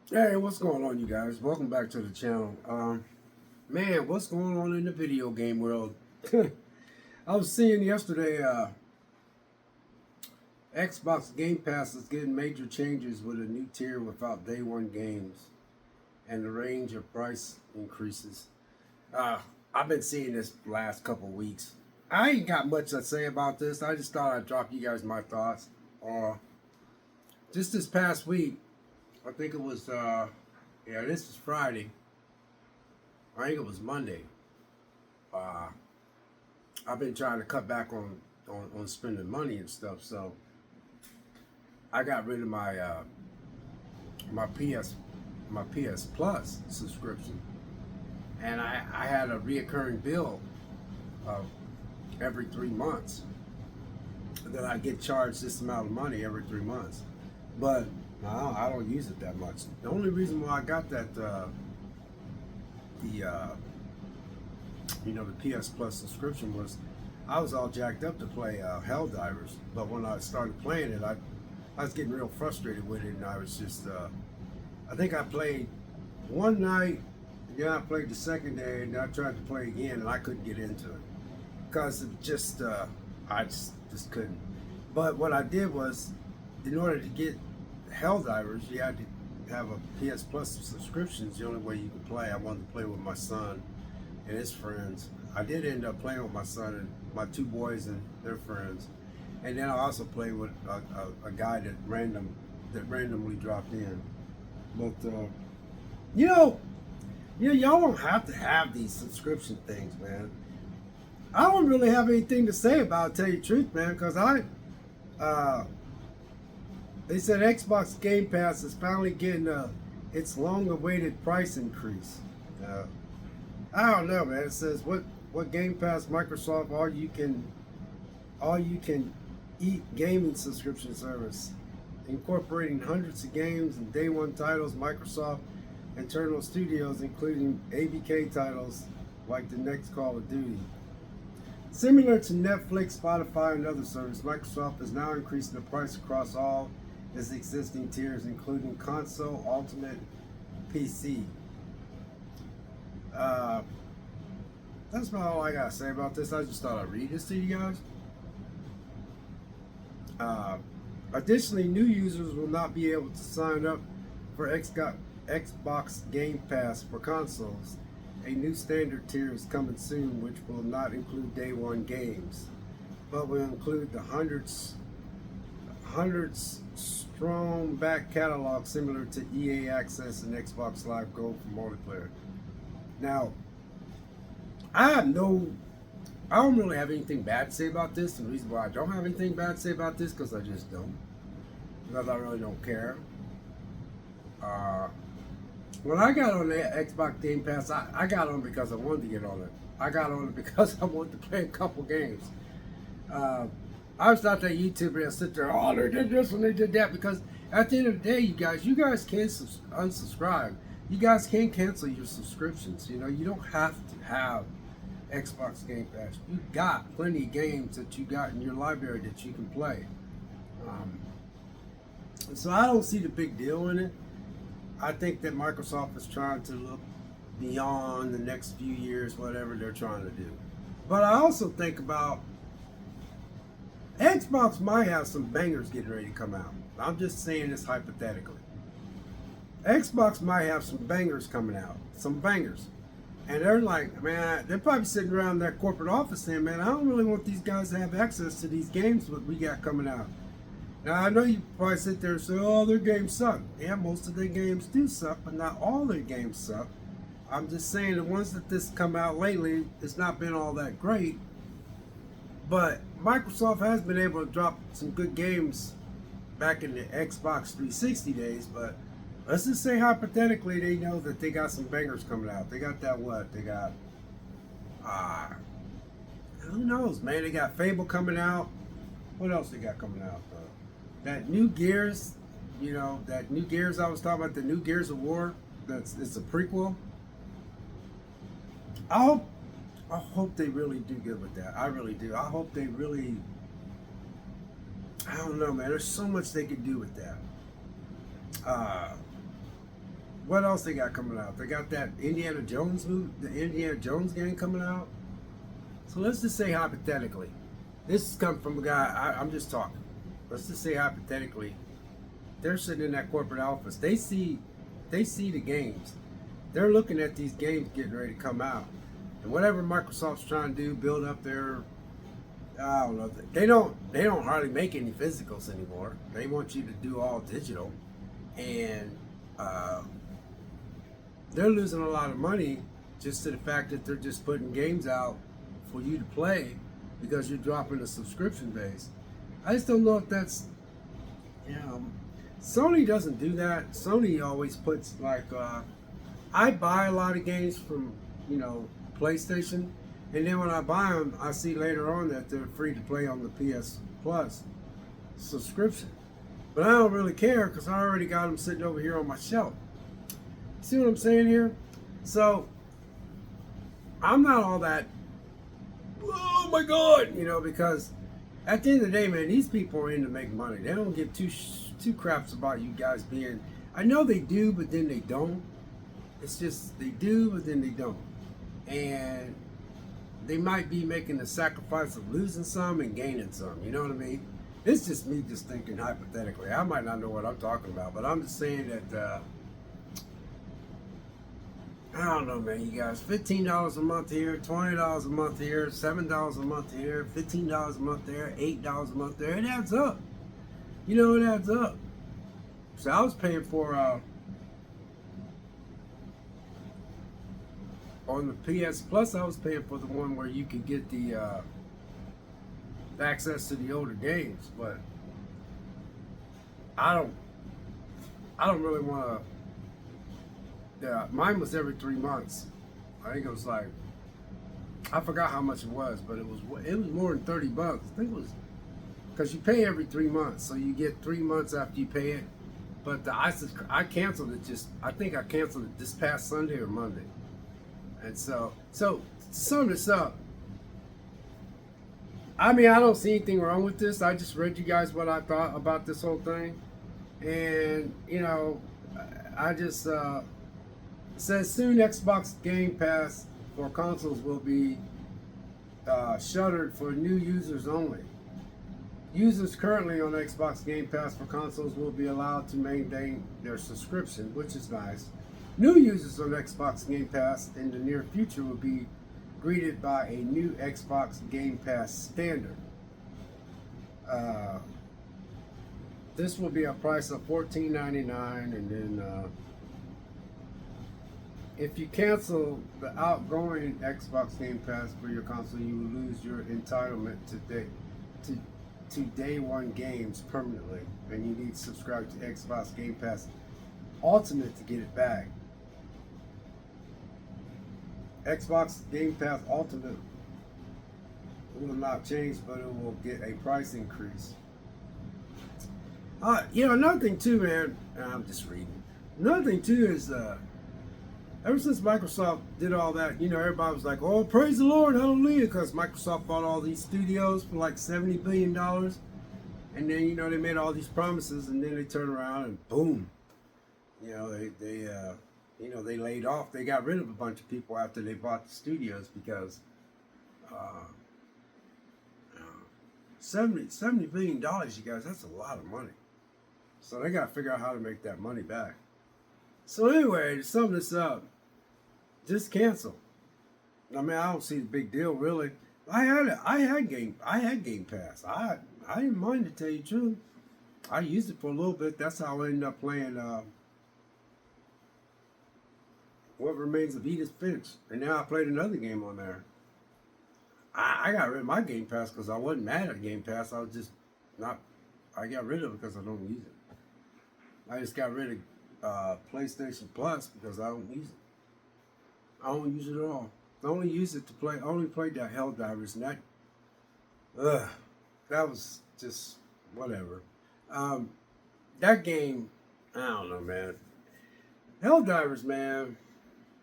Hey, what's going on, you guys? Welcome back to the channel. Man, what's going on in the video game world? I was seeing yesterday, Xbox Game Pass is getting major changes with a new tier without day one games and the range of price increases. Uh, I've been seeing this last couple weeks. I ain't got much to say about this. I just thought I'd drop you guys my thoughts. Just this past week, I think it was, this is Friday. I think it was Monday. Uh, I've been trying to cut back on spending money and stuff, so I got rid of my PS Plus subscription, and I had a reoccurring bill of every 3 months that I get charged this amount of money every 3 months, but I don't use it that much. The only reason why I got that the the PS Plus subscription was I was all jacked up to play Helldivers, but when I started playing it, I was getting real frustrated with it, and I was just I think I played one night, and then I played the second day, and then I tried to play again, and I couldn't get into it because it just I just couldn't. But what I did was, in order to get Helldivers, you had to have a PS Plus subscription. It's the only way you can play. I wanted to play with my son and his friends. I did end up playing with my son and my two boys and their friends, and then I also played with a guy that randomly dropped in. But you know, y'all don't have to have these subscription things, man. I don't really have anything to say about it, tell you the truth, man, because uh, they said Xbox Game Pass is finally getting its long-awaited price increase. Uh, I don't know, man. It says what Game Pass Microsoft all you can eat gaming subscription service, incorporating hundreds of games and day one titles, Microsoft internal studios, including ABK titles like the next Call of Duty. Similar to Netflix, Spotify, and other services, Microsoft is now increasing the price across all its existing tiers, including console, ultimate, PC. Uh, that's about all I gotta say about this. I just thought I'd read this to you guys. Uh, Additionally, new users will not be able to sign up for Xbox Game Pass for consoles. A new standard tier is coming soon, which will not include day one games, but will include the hundreds strong back catalog similar to EA Access and Xbox Live Gold for multiplayer. Now, I don't really have anything bad to say about this. And the reason why I don't have anything bad to say about this because I just don't, because I really don't care. Uh, when I got on the Xbox Game Pass, I got on because I wanted to get on it. I got on it because I wanted to play a couple games. Uh, I was not that YouTuber that sit there, oh, they did this and they did that, because at the end of the day, you guys can unsubscribe. You guys can cancel your subscriptions. You don't have to have Xbox Game Pass. You got plenty of games that you got in your library that you can play. Um, so I don't see the big deal in it. I think that Microsoft is trying to look beyond the next few years, whatever they're trying to do. But I also think about Xbox might have some bangers getting ready to come out. I'm just saying this hypothetically. Xbox might have some bangers coming out. Some bangers. And they're like, man, they're probably sitting around their corporate office saying, man, I don't really want these guys to have access to these games that we got coming out. Now, I know you probably sit there and say, oh, their games suck. Yeah, most of their games do suck, but not all their games suck. I'm just saying the ones that this come out lately, it's not been all that great. But Microsoft has been able to drop some good games back in the Xbox 360 days, but let's just say hypothetically they know that they got some bangers coming out. They got that what? They got, who knows, man? They got Fable coming out. What else they got coming out? That new Gears, that new Gears I was talking about, the new Gears of War. It's a prequel. I hope they really do good with that. I really do. I hope they really. I don't know, man. There's so much they could do with that. What else they got coming out? They got that Indiana Jones movie, the Indiana Jones game coming out. So let's just say hypothetically, this is coming from a guy. I'm just talking. Let's just say hypothetically, they're sitting in that corporate office. They see the games. They're looking at these games getting ready to come out, and whatever Microsoft's trying to do, build up their, I don't know. They don't hardly make any physicals anymore. They want you to do all digital, and they're losing a lot of money just to the fact that they're just putting games out for you to play because you're dropping a subscription base. I just don't know if that's, you know, Sony doesn't do that. Sony always puts like, I buy a lot of games from, you know, PlayStation, and then when I buy them, I see later on that they're free to play on the PS Plus subscription. But I don't really care because I already got them sitting over here on my shelf. See what I'm saying here? So I'm not all that, oh my God, you know, because at the end of the day, man, these people are in to make money. They don't give two craps about you guys being, I know they do, but then they don't. It's just they do, but then they don't. And they might be making the sacrifice of losing some and gaining some. You know what I mean? It's just me just thinking hypothetically. I might not know what I'm talking about, but I'm just saying that, I don't know, man, you guys. $15 a month here, $20 a month here, $7 a month here, $15 a month there, $8 a month there. It adds up. You know, it adds up. So I was paying for, on the PS Plus, I was paying for the one where you could get the access to the older games, but I don't really want to. Yeah, mine was every 3 months. I think it was like, I forgot how much it was, but it was more than $30. I think it was, because you pay every 3 months, so you get 3 months after you pay it. But I canceled it I think I canceled it this past Sunday or Monday. And so to sum this up, I mean, I don't see anything wrong with this. I just read you guys what I thought about this whole thing. And, you know, I just, it says soon Xbox Game Pass for consoles will be shuttered for new users only. Users currently on Xbox Game Pass for consoles will be allowed to maintain their subscription, which is nice. New users on Xbox Game Pass in the near future will be greeted by a new Xbox Game Pass standard. This will be a price of $14.99, and then if you cancel the outgoing Xbox Game Pass for your console, you will lose your entitlement to day one games permanently, and you need to subscribe to Xbox Game Pass Ultimate to get it back. Xbox Game Pass Ultimate will not change, but it will get a price increase. You know, another thing too, man, I'm just reading. Another thing too is, ever since Microsoft did all that, you know, everybody was like, oh, praise the Lord, hallelujah, because Microsoft bought all these studios for like $70 billion. And then, you know, they made all these promises, and then they turn around and boom. You know, they laid off. They got rid of a bunch of people after they bought the studios because $70 billion, you guys, that's a lot of money. So they got to figure out how to make that money back. So anyway, to sum this up, just cancel. I mean, I don't see the big deal really. I had Game Pass. I didn't mind, to tell you the truth. I used it for a little bit. That's how I ended up playing What Remains of Edith Finch. And now I played another game on there. I got rid of my Game Pass because I wasn't mad at Game Pass. I was just not, I got rid of it because I don't use it. I just got rid of PlayStation Plus because I don't use it. I don't use it at all. I only use it to play, I only played that Helldivers, and that was just whatever. That game, I don't know, man. Helldivers, man,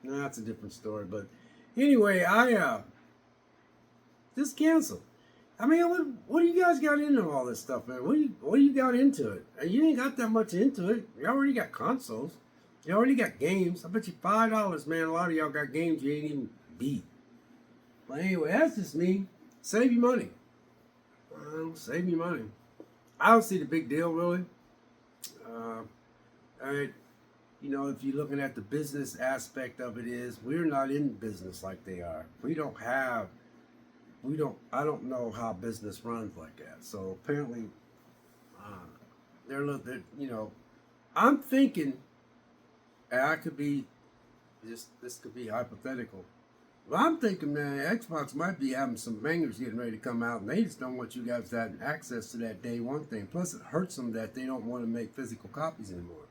that's a different story. But anyway, I just canceled. I mean, what do you guys got into all this stuff, man? What do you got into it? You ain't got that much into it. You already got consoles. You already got games. I bet you $5, man. A lot of y'all got games you ain't even beat. But anyway, that's just me. Save you money. Save you money. I don't see the big deal really. Uh, I, if you're looking at the business aspect of it, is we're not in business like they are. I don't know how business runs like that. So apparently, uh, I'm thinking, and I could be this could be hypothetical. Well, I'm thinking, man, Xbox might be having some bangers getting ready to come out, and they just don't want you guys to have access to that day one thing. Plus, it hurts them that they don't want to make physical copies anymore.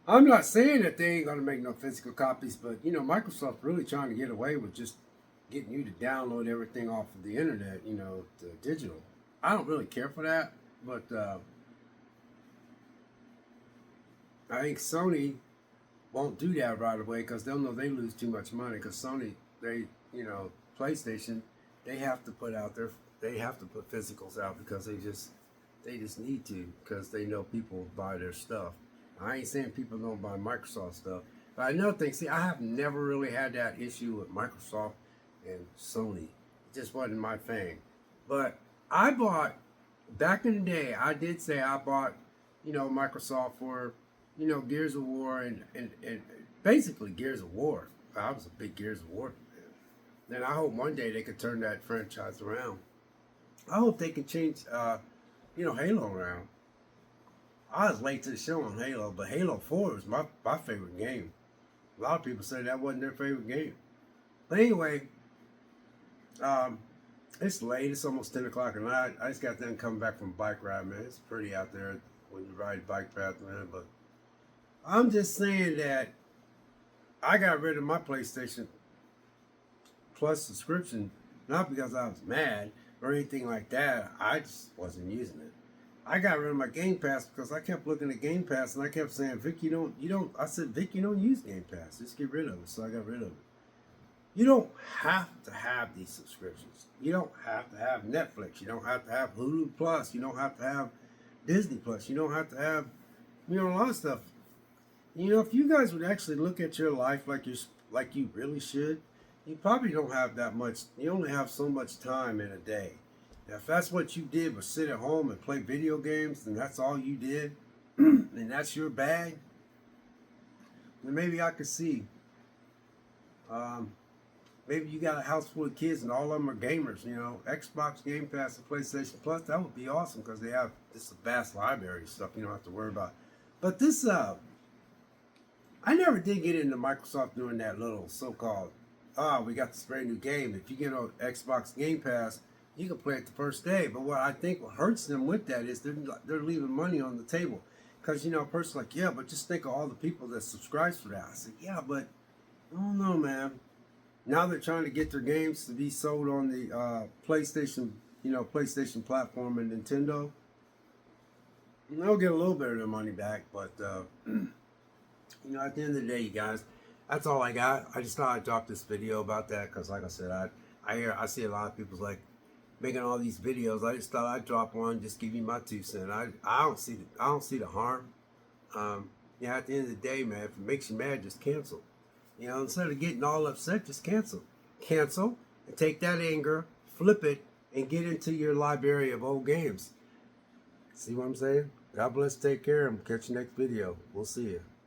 I'm not saying that they ain't going to make no physical copies, but, Microsoft's really trying to get away with just getting you to download everything off of the internet, to digital. I don't really care for that, but I think Sony won't do that right away because they'll know they lose too much money. Because Sony, PlayStation, they have to put physicals out because they just need to because they know people buy their stuff. I ain't saying people don't buy Microsoft stuff, but another thing, see, I have never really had that issue with Microsoft and Sony. It just wasn't my thing. But I bought back in the day. I did say I bought, Microsoft for Gears of War and basically Gears of War. I was a big Gears of War fan. Then I hope one day they could turn that franchise around. I hope they can change, Halo around. I was late to the show on Halo, but Halo 4 was my favorite game. A lot of people say that wasn't their favorite game. But anyway, it's late. It's almost 10 o'clock at night. I just got done coming back from a bike ride, man. It's pretty out there when you ride a bike path, man. But I'm just saying that I got rid of my PlayStation Plus subscription, not because I was mad or anything like that. I just wasn't using it. I got rid of my Game Pass because I kept looking at Game Pass and I kept saying, Vic, you don't. I said, Vic, you don't use Game Pass. Just get rid of it. So I got rid of it. You don't have to have these subscriptions. You don't have to have Netflix. You don't have to have Hulu Plus. You don't have to have Disney Plus. You don't have to have, a lot of stuff. If you guys would actually look at your life like you really should, you probably don't have that much. You only have so much time in a day. Now, if that's what you did was sit at home and play video games, and that's all you did, and that's your bag, then maybe I could see. Maybe you got a house full of kids and all of them are gamers, Xbox, Game Pass, and PlayStation Plus. That would be awesome because they have this vast library of stuff you don't have to worry about. But this, I never did get into Microsoft doing that little so-called, we got this brand new game. If you get on Xbox Game Pass, you can play it the first day. But what I think what hurts them with that is they're leaving money on the table. Because, a person's like, yeah, but just think of all the people that subscribe for that. I said, yeah, but I don't know, man. Now they're trying to get their games to be sold on the PlayStation, PlayStation platform and Nintendo. And they'll get a little bit of their money back, but at the end of the day, you guys, that's all I got. I just thought I'd drop this video about that because, like I said, I see a lot of people's like making all these videos. I just thought I'd drop one, just give you my 2 cents. I don't see the harm. At the end of the day, man, if it makes you mad, just cancel. Instead of getting all upset, just cancel. Cancel and take that anger, flip it, and get into your library of old games. See what I'm saying? God bless, take care, and catch you next video. We'll see you.